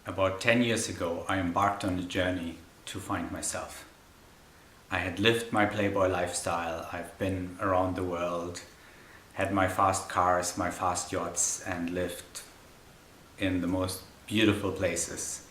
About 10 years ago, I embarked on a journey to find myself. I had lived my playboy lifestyle. I've been around the world, had my fast cars, my fast yachts, and lived in the most beautiful places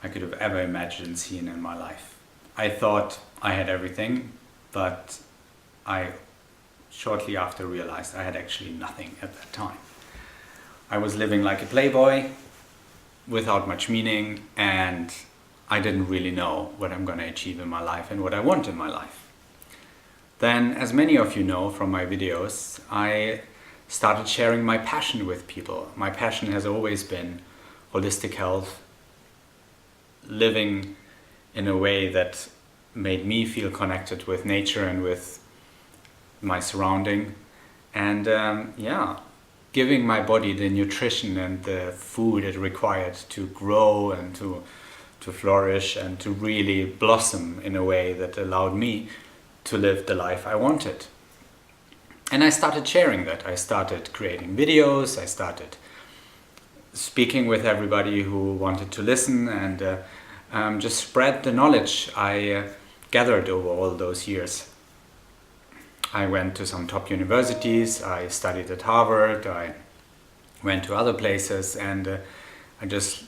I could have ever imagined seeing in my life. I thought I had everything, but I shortly after realized I had actually nothing at that time. I was living like a playboy, without much meaning, and I didn't really know what I'm going to achieve in my life and what I want in my life. Then, as many of you know from my videos, I started sharing my passion with people. My passion has always been holistic health, living in a way that made me feel connected with nature and with my surrounding, and giving my body the nutrition and the food it required to grow and to flourish and to really blossom in a way that allowed me to live the life I wanted. And I started sharing that. I started creating videos, I started speaking with everybody who wanted to listen, and just spread the knowledge I gathered over all those years. I went to some top universities, I studied at Harvard, I went to other places, and I just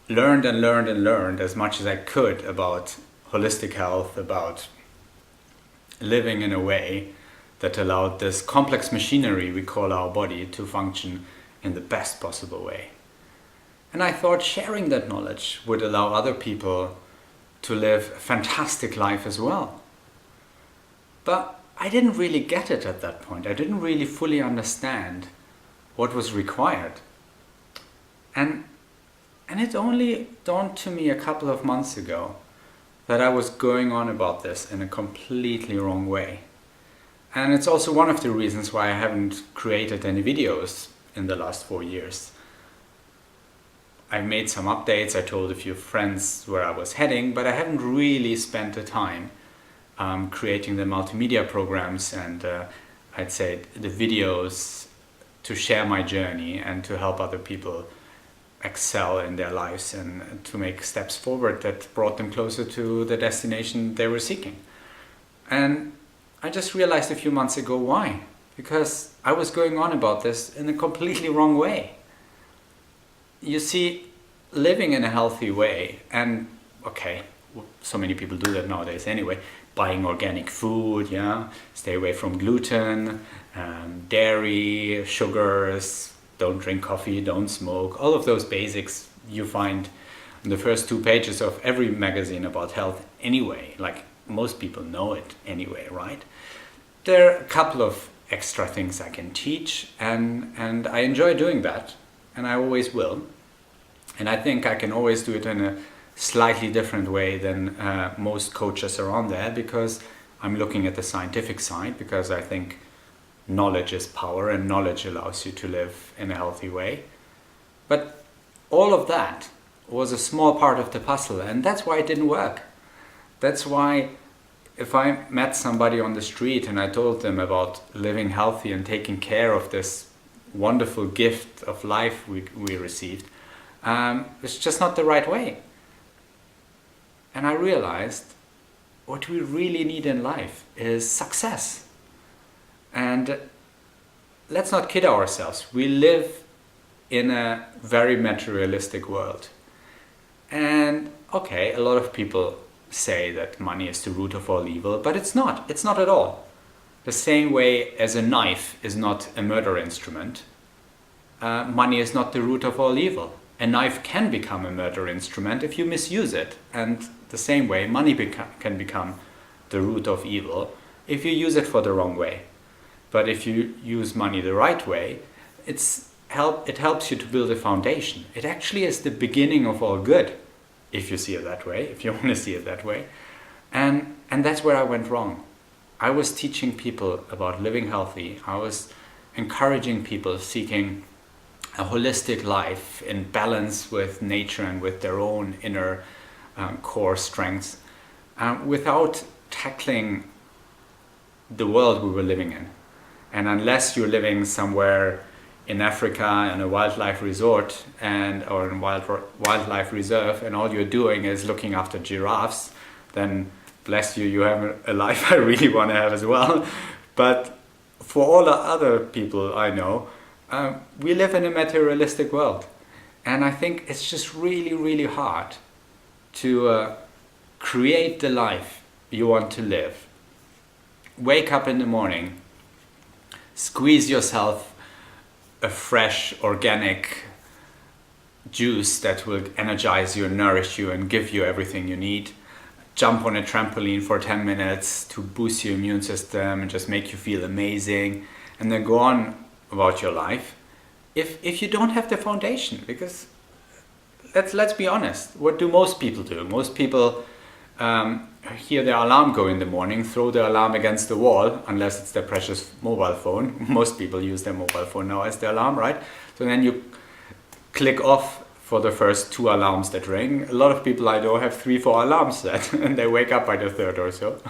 learned as much as I could about holistic health, about living in a way that allowed this complex machinery we call our body to function in the best possible way. And I thought sharing that knowledge would allow other people to live a fantastic life as well. But I didn't really get it at that point. I didn't really fully understand what was required. And it only dawned to me a couple of months ago that I was going on about this in a completely wrong way. And it's also one of the reasons why I haven't created any videos in the last 4 years. I made some updates, I told a few friends where I was heading, but I haven't really spent the time creating the multimedia programs and I'd say the videos to share my journey and to help other people excel in their lives and to make steps forward that brought them closer to the destination they were seeking. And I just realized a few months ago why. Because I was going on about this in a completely wrong way. You see, living in a healthy way, and okay, so many people do that nowadays anyway, buying organic food, stay away from gluten, dairy, sugars, don't drink coffee, don't smoke, all of those basics you find in the first 2 pages of every magazine about health anyway, like most people know it anyway, right? There are a couple of extra things I can teach, and I enjoy doing that, and I always will. And I think I can always do it in a slightly different way than most coaches around there, because I'm looking at the scientific side, because I think knowledge is power and knowledge allows you to live in a healthy way. But all of that was a small part of the puzzle, and that's why it didn't work. That's why if I met somebody on the street and I told them about living healthy and taking care of this wonderful gift of life we received, it's just not the right way. And I realized what we really need in life is success. And let's not kid ourselves. We live in a very materialistic world. And okay, a lot of people say that money is the root of all evil, but it's not. It's not at all. The same way as a knife is not a murder instrument, money is not the root of all evil. A knife can become a murder instrument if you misuse it. And the same way, money can become the root of evil if you use it for the wrong way. But if you use money the right way, it helps you to build a foundation. It actually is the beginning of all good, if you see it that way, if you want to see it that way. And that's where I went wrong. I was teaching people about living healthy. I was encouraging people seeking a holistic life in balance with nature and with their own inner core strengths, without tackling the world we were living in. And unless you're living somewhere in Africa in a wildlife resort or in wildlife reserve, and all you're doing is looking after giraffes, then bless you, you have a life I really want to have as well. But for all the other people I know, we live in a materialistic world. And I think it's just really, really hard to create the life you want to live. Wake up in the morning, squeeze yourself a fresh, organic juice that will energize you and nourish you and give you everything you need. Jump on a trampoline for 10 minutes to boost your immune system and just make you feel amazing, and then go on about your life. If you don't have the foundation, because let's be honest, what do most people do? Most people hear their alarm go in the morning, throw their alarm against the wall, unless it's their precious mobile phone. Most people use their mobile phone now as their alarm, right? So then you click off for the first 2 alarms that ring. A lot of people I know have 3-4 alarms set, and they wake up by the 3rd or so.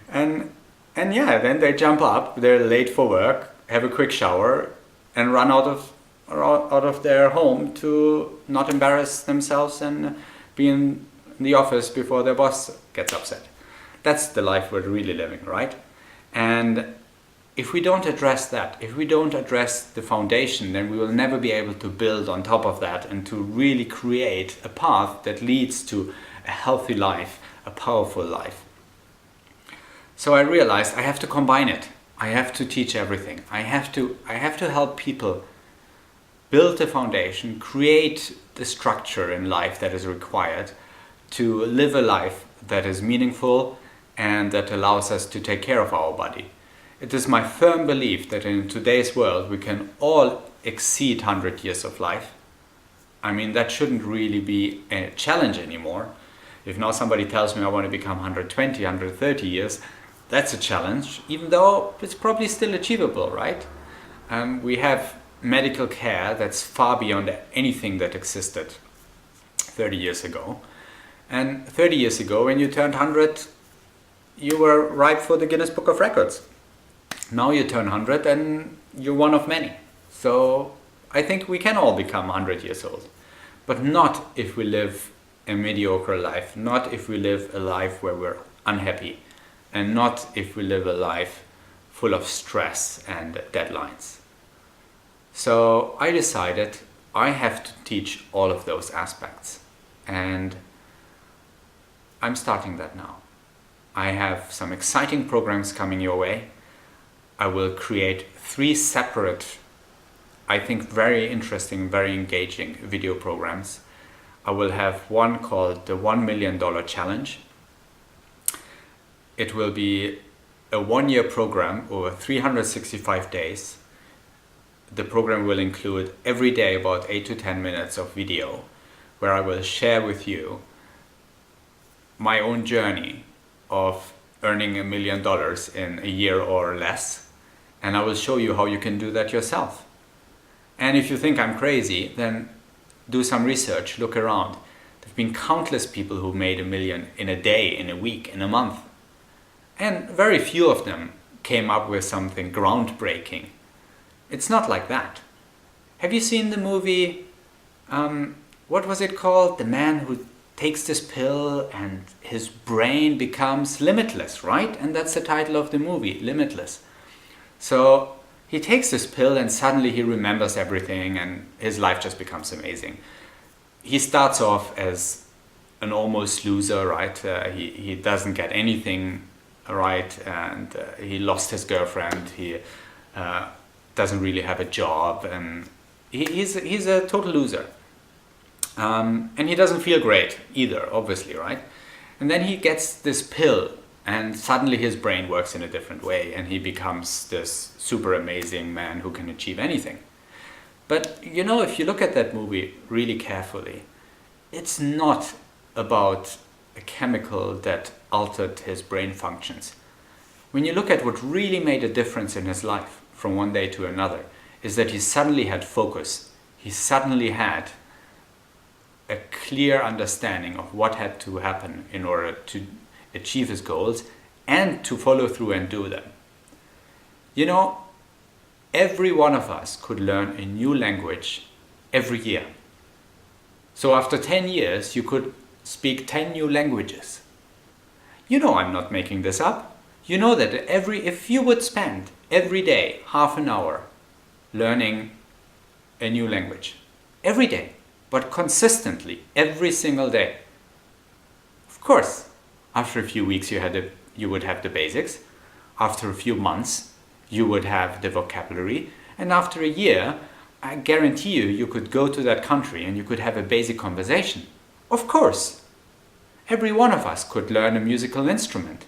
and yeah, then they jump up, they're late for work, have a quick shower, and run out of their home to not embarrass themselves and be in the office before their boss gets upset. That's the life we're really living, right? And if we don't address that, if we don't address the foundation, then we will never be able to build on top of that and to really create a path that leads to a healthy life, a powerful life. So I realized I have to combine it. I have to teach everything. I have to help people build the foundation, create the structure in life that is required to live a life that is meaningful and that allows us to take care of our body. It is my firm belief that in today's world we can all exceed 100 years of life. I mean, that shouldn't really be a challenge anymore. If now somebody tells me I want to become 120, 130 years, that's a challenge, even though it's probably still achievable, right? We have medical care that's far beyond anything that existed 30 years ago. And 30 years ago, when you turned 100, you were ripe for the Guinness Book of Records. Now you turn 100 and you're one of many. So I think we can all become 100 years old. But not if we live a mediocre life, not if we live a life where we're unhappy, and not if we live a life full of stress and deadlines. So I decided I have to teach all of those aspects. And I'm starting that now. I have some exciting programs coming your way. I will create 3 separate, I think very interesting, very engaging video programs. I will have one called the $1 Million Challenge. It will be a 1-year program over 365 days. The program will include every day about 8 to 10 minutes of video where I will share with you my own journey of earning $1 million in a year or less, and I will show you how you can do that yourself. And if you think I'm crazy, then do some research, look around. There have been countless people who made $1 million in a day, in a week, in a month, and very few of them came up with something groundbreaking. It's not like that. Have you seen the movie, what was it called? The man who takes this pill and his brain becomes limitless, right? And that's the title of the movie, Limitless. So he takes this pill and suddenly he remembers everything and his life just becomes amazing. He starts off as an almost loser, right? He doesn't get anything right, and he lost his girlfriend. He doesn't really have a job, and he's a total loser. And he doesn't feel great either, obviously, right? And then he gets this pill and suddenly his brain works in a different way and he becomes this super amazing man who can achieve anything. But you know, if you look at that movie really carefully, it's not about a chemical that altered his brain functions. When you look at what really made a difference in his life from one day to another, is that he suddenly had focus. He suddenly had a clear understanding of what had to happen in order to achieve his goals and to follow through and do them. You know, every one of us could learn a new language every year. So after 10 years, you could speak 10 new languages. You know I'm not making this up. You know that if you would spend every day half an hour learning a new language, every day, but consistently, every single day. Of course, after a few weeks you would have the basics. After a few months, you would have the vocabulary. And after a year, I guarantee you could go to that country and you could have a basic conversation. Of course, every one of us could learn a musical instrument.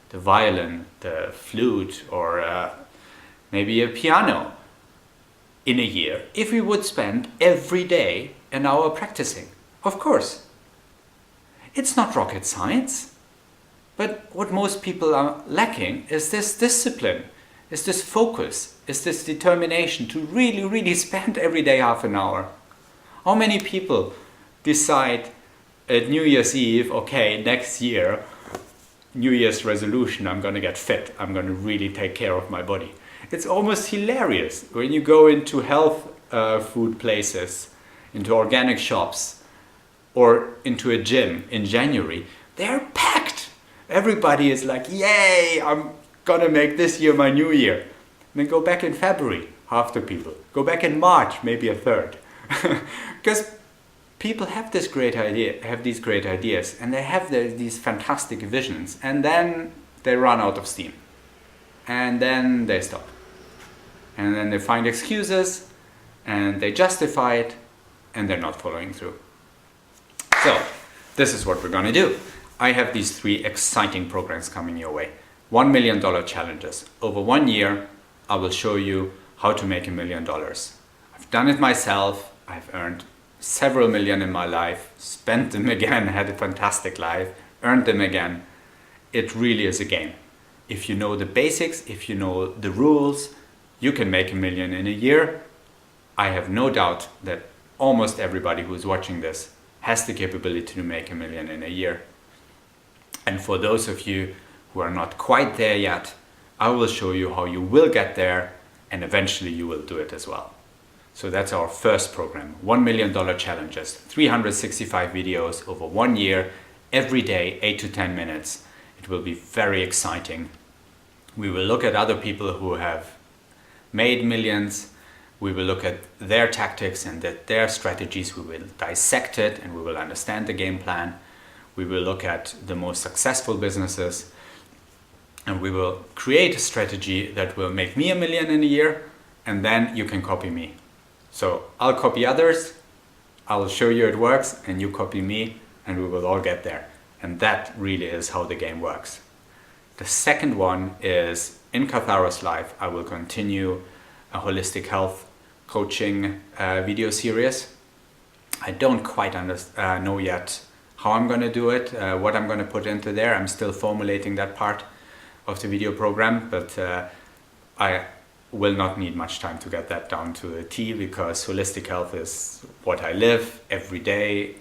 The violin, the flute, or maybe a piano in a year, if we would spend every day an hour practicing. Of course. It's not rocket science. But what most people are lacking is this discipline, is this focus, is this determination to really spend every day half an hour. How many people decide at New Year's Eve, okay, next year, New Year's resolution, I'm going to get fit, I'm going to really take care of my body. It's almost hilarious when you go into health food places, into organic shops, or into a gym in January. They're packed. Everybody is like, yay, I'm going to make this year my new year. And then go back in February, half the people. Go back in March, maybe a third. Because people have these great ideas, and they have these fantastic visions, and then they run out of steam. And then they stop. And then they find excuses, and they justify it, and they're not following through. So, this is what we're going to do. I have these 3 exciting programs coming your way. $1 million challenges. Over 1 year, I will show you how to make $1 million. I've done it myself. I've earned several million in my life, spent them again, had a fantastic life, earned them again. It really is a game. If you know the basics, if you know the rules, you can make $1 million in a year. I have no doubt that almost everybody who's watching this has the capability to make $1 million in a year. And for those of you who are not quite there yet, I will show you how you will get there, and eventually you will do it as well. So that's our first program, $1 million challenges, 365 videos over 1 year, every day, 8 to 10 minutes. It will be very exciting. We will look at other people who have made millions. We will look at their tactics and their strategies. We will dissect it and we will understand the game plan. We will look at the most successful businesses, and we will create a strategy that will make me $1 million in a year, and then you can copy me. So I'll copy others, I'll show you it works, and you copy me, and we will all get there. And that really is how the game works. The second one is, in Katharos Life, I will continue a holistic health coaching video series. I don't quite know yet how I'm going to do it, what I'm going to put into there. I'm still formulating that part of the video program, but I will not need much time to get that down to a T, because holistic health is what I live every day.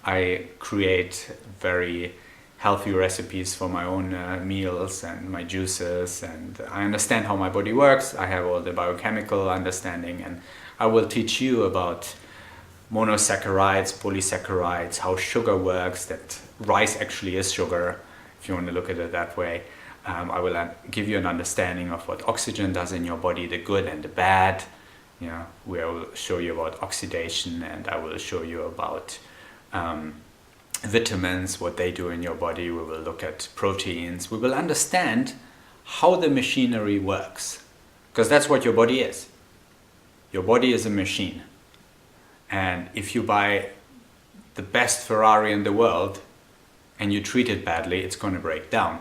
I create very healthy recipes for my own meals and my juices, and I understand how my body works. I have all the biochemical understanding, and I will teach you about monosaccharides, polysaccharides, how sugar works, that rice actually is sugar, if you want to look at it that way. I will give you an understanding of what oxygen does in your body, the good and the bad. We will show you about oxidation, and I will show you about vitamins, what they do in your body. We will look at proteins. We will understand how the machinery works, because that's what your body is. Your body is a machine. And if you buy the best Ferrari in the world and you treat it badly, it's going to break down.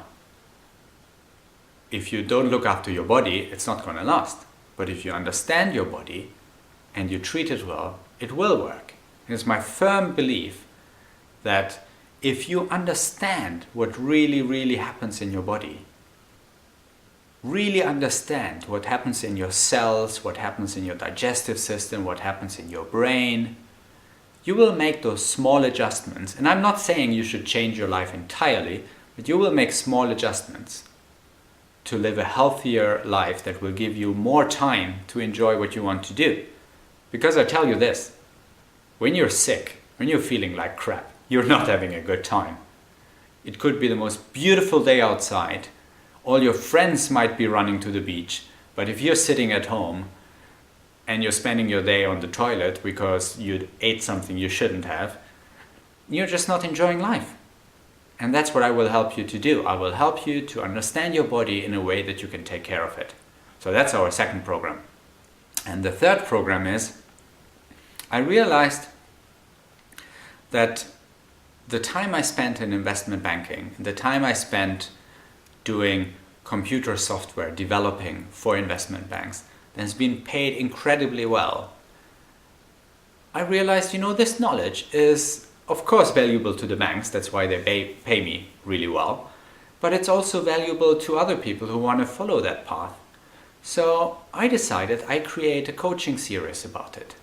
If you don't look after your body, it's not going to last. But if you understand your body and you treat it well, it will work. And it's my firm belief that if you understand what really happens in your body, really understand what happens in your cells, what happens in your digestive system, what happens in your brain, you will make those small adjustments. And I'm not saying you should change your life entirely, but you will make small adjustments. to live a healthier life that will give you more time to enjoy what you want to do. Because I tell you this, when you're sick, when you're feeling like crap, you're not having a good time. It could be the most beautiful day outside. All your friends might be running to the beach, but if you're sitting at home and you're spending your day on the toilet because you ate something you shouldn't have, you're just not enjoying life. And that's what I will help you to do. I will help you to understand your body in a way that you can take care of it. So that's our second program. And the third program is, I realized that the time I spent in investment banking, the time I spent doing computer software developing for investment banks, has been paid incredibly well. I realized, this knowledge is of course valuable to the banks, that's why they pay me really well, but it's also valuable to other people who want to follow that path. So I decided I create a coaching series about it.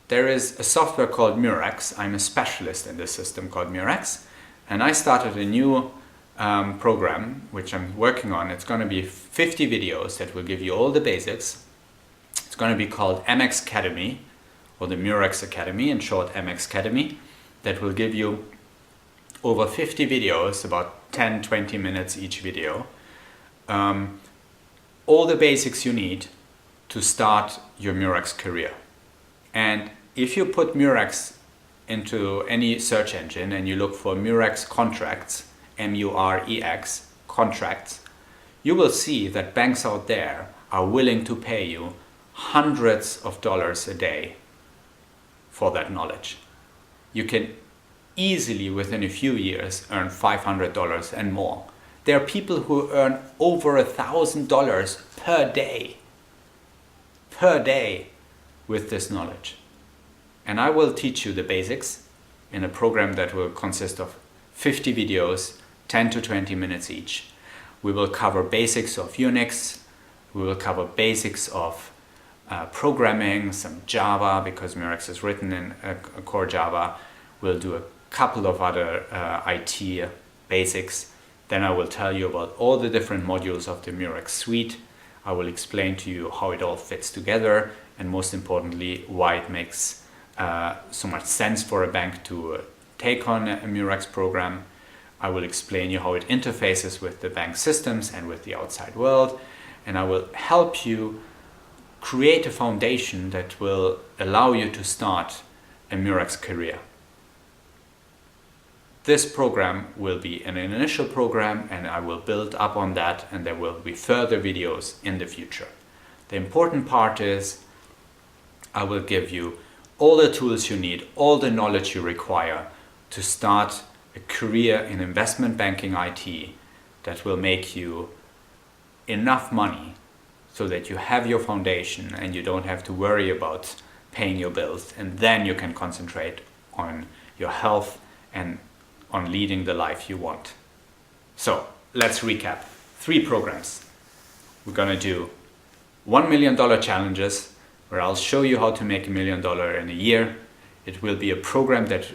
There is a software called Murex. I'm a specialist in this system called Murex, and I started a new program which I'm working on. It's going to be 50 videos that will give you all the basics. It's going to be called MxCademy, or the Murex Academy, in short MxCademy, that will give you over 50 videos, about 10-20 minutes each video, all the basics you need to start your Murex career. And if you put Murex into any search engine and you look for Murex contracts, M-U-R-E-X, contracts, you will see that banks out there are willing to pay you hundreds of dollars a day for that knowledge. You can easily, within a few years, earn $500 and more. There are people who earn over $1,000 per day with this knowledge. And I will teach you the basics in a program that will consist of 50 videos, 10 to 20 minutes each. We will cover basics of Unix, we will cover basics of programming, some Java, because Murex is written in a core Java. We'll do a couple of other IT basics. Then I will tell you about all the different modules of the Murex suite. I will explain to you how it all fits together, and most importantly, why it makes so much sense for a bank to take on a Murex program. I will explain you how it interfaces with the bank systems and with the outside world, and I will help you create a foundation that will allow you to start a Murex career. This program will be an initial program, and I will build up on that, and there will be further videos in the future. The important part is I will give you all the tools you need, all the knowledge you require to start a career in investment banking IT that will make you enough money so that you have your foundation and you don't have to worry about paying your bills, and then you can concentrate on your health and on leading the life you want. So let's recap. 3 programs. We're gonna do $1 million challenges where I'll show you how to make $1 million in a year. It will be a program that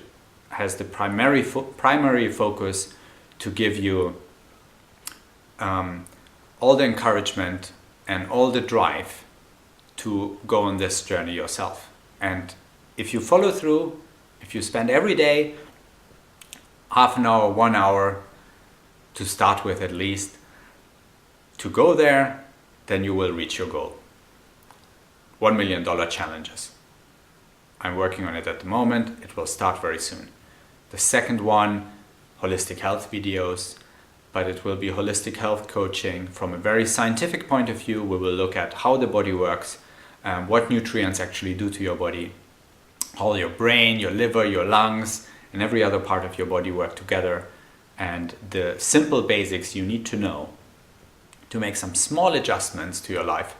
has the primary focus to give you all the encouragement and all the drive to go on this journey yourself. And if you follow through, if you spend every day half an hour, 1 hour to start with at least, to go there, then you will reach your goal. $1 million challenges. I'm working on it at the moment. It will start very soon. The second one, holistic health videos, but it will be holistic health coaching from a very scientific point of view. We will look at how the body works, what nutrients actually do to your body, how your brain, your liver, your lungs, and every other part of your body work together, and the simple basics you need to know to make some small adjustments to your life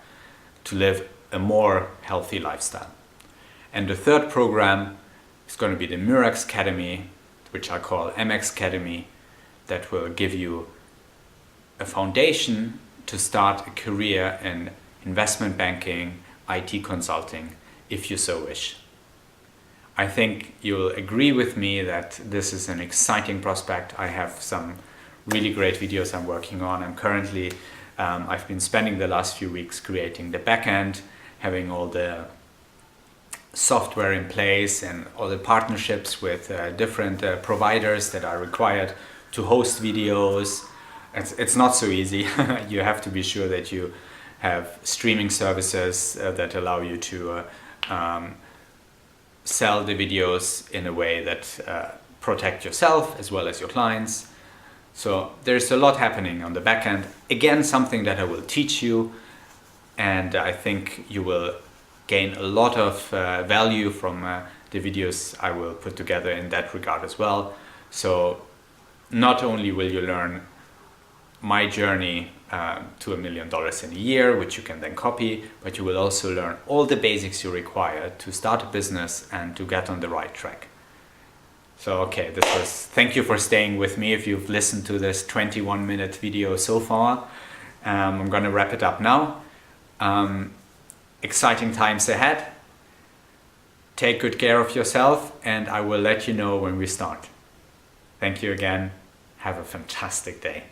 to live a more healthy lifestyle. And the third program is going to be the Murex Academy, which I call MxCademy, that will give you a foundation to start a career in investment banking, IT consulting, if you so wish. I think you'll agree with me that this is an exciting prospect. I have some really great videos I'm working on. I'm currently, I've been spending the last few weeks creating the backend, having all the software in place and all the partnerships with different providers that are required to host videos. It's not so easy. You have to be sure that you have streaming services that allow you to sell the videos in a way that protect yourself as well as your clients. So there's a lot happening on the back end. Again, something that I will teach you, and I think you will gain a lot of value from the videos I will put together in that regard as well. So not only will you learn my journey to $1 million in a year, which you can then copy, but you will also learn all the basics you require to start a business and to get on the right track. So okay, thank you for staying with me if you've listened to this 21-minute video so far. I'm gonna wrap it up now. Exciting times ahead. Take good care of yourself, and I will let you know when we start. Thank you again. Have a fantastic day.